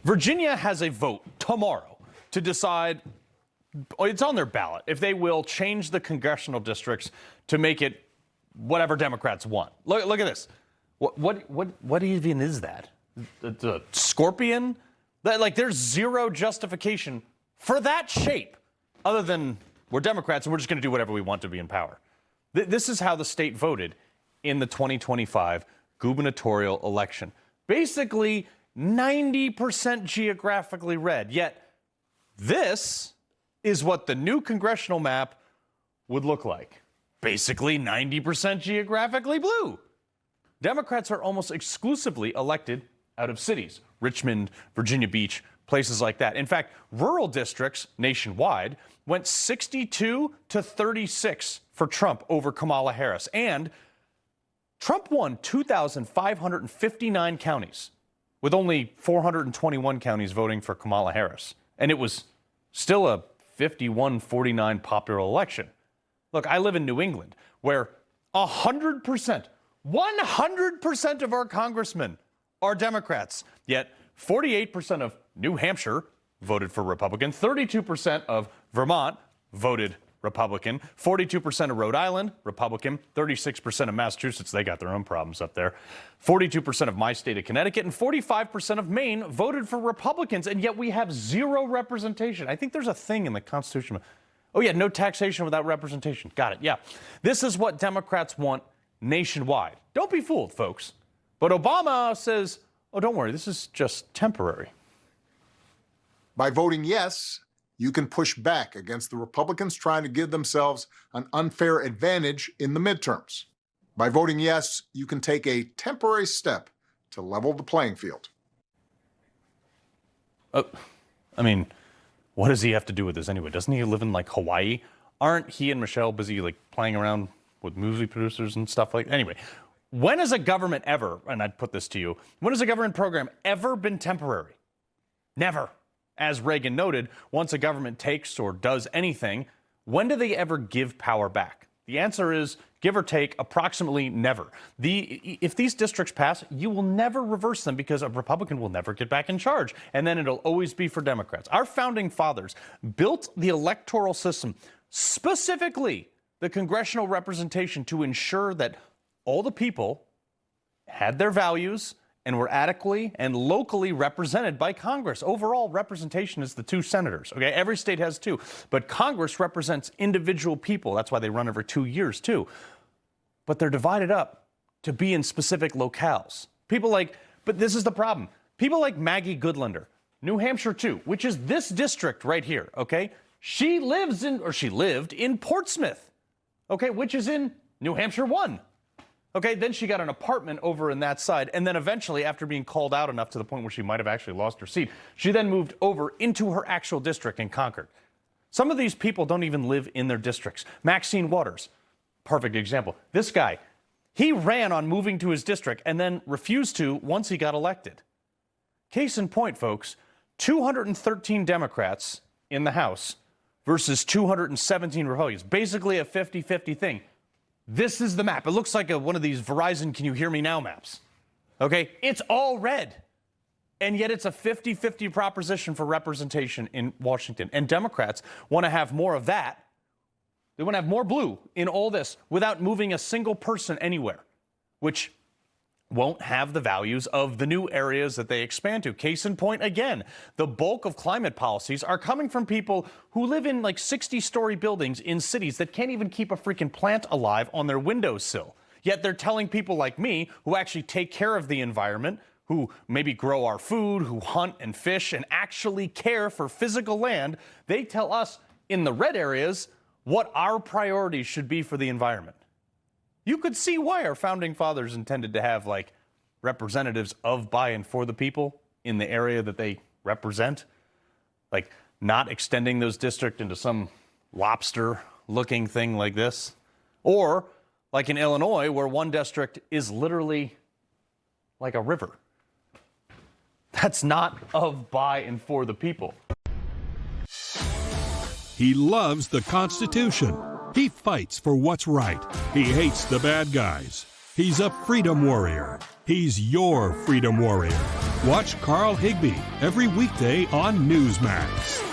Virginia has a vote tomorrow to decide, it's on their ballot, if they will change the congressional districts to make it whatever Democrats want. Look at this. What even is that? The scorpion? Like, there's zero justification for that shape other than we're Democrats and we're just going to do whatever we want to be in power. This is how the state voted in the 2025 gubernatorial election. Basically, 90% geographically red. Yet, this is what the new congressional map would look like. Basically, 90% geographically blue. Democrats are almost exclusively elected out of cities. Richmond, Virginia Beach, places like that. In fact, rural districts nationwide went 62 to 36 for Trump over Kamala Harris. And Trump won 2,559 counties, with only 421 counties voting for Kamala Harris. And it was still a 51-49 popular election. Look, I live in New England, where 100% of our congressmen are Democrats. Yet 48% of New Hampshire voted for Republican, 32% of Vermont voted Republican, 42% of Rhode Island, Republican, 36% of Massachusetts, they got their own problems up there, 42% of my state of Connecticut, and 45% of Maine voted for Republicans, and yet we have zero representation. I think there's a thing in the Constitution. Oh yeah, no taxation without representation. Got it, yeah. This is what Democrats want nationwide. Don't be fooled, folks. But Obama says, oh, don't worry, this is just temporary. By voting yes, you can push back against the Republicans trying to give themselves an unfair advantage in the midterms. By voting yes, you can take a temporary step to level the playing field. I mean, what does he have to do with this anyway? Doesn't he live in, like, Hawaii? Aren't he and Michelle busy, like, playing around with movie producers and stuff like that? Anyway, when has a government ever, and I'd put this to you, when has a government program ever been temporary? Never. As Reagan noted, once a government takes or does anything, when do they ever give power back? The answer is, give or take, approximately never. If these districts pass, you will never reverse them because a Republican will never get back in charge, and then it'll always be for Democrats. Our founding fathers built the electoral system, specifically the congressional representation, to ensure that all the people had their values and were adequately and locally represented by Congress. Overall, representation is the 2 senators, okay? Every state has 2. But Congress represents individual people. That's why they run every 2 years, too. But they're divided up to be in specific locales. But this is the problem. People like Maggie Goodlander, New Hampshire 2, which is this district right here, okay? She lived in Portsmouth, okay, which is in New Hampshire 1. Okay, then she got an apartment over in that side, and then eventually, after being called out enough to the point where she might have actually lost her seat, she then moved over into her actual district in Concord. Some of these people don't even live in their districts. Maxine Waters, perfect example. This guy, he ran on moving to his district and then refused to once he got elected. Case in point, folks, 213 Democrats in the House versus 217 Republicans. Basically a 50-50 thing. This is the map. It looks like one of these Verizon Can You Hear Me Now maps. Okay? It's all red. And yet it's a 50-50 proposition for representation in Washington. And Democrats want to have more of that. They want to have more blue in all this without moving a single person anywhere, which won't have the values of the new areas that they expand to. Case in point, again, the bulk of climate policies are coming from people who live in like 60-story buildings in cities that can't even keep a freaking plant alive on their windowsill. Yet they're telling people like me, who actually take care of the environment, who maybe grow our food, who hunt and fish and actually care for physical land, they tell us in the red areas what our priorities should be for the environment. You could see why our founding fathers intended to have, like, representatives of, by, and for the people in the area that they represent. Like, not extending those districts into some lobster-looking thing like this. Or, like in Illinois, where one district is literally like a river. That's not of, by, and for the people. He loves the Constitution. He fights for what's right. He hates the bad guys. He's a freedom warrior. He's your freedom warrior. Watch Carl Higbie every weekday on Newsmax.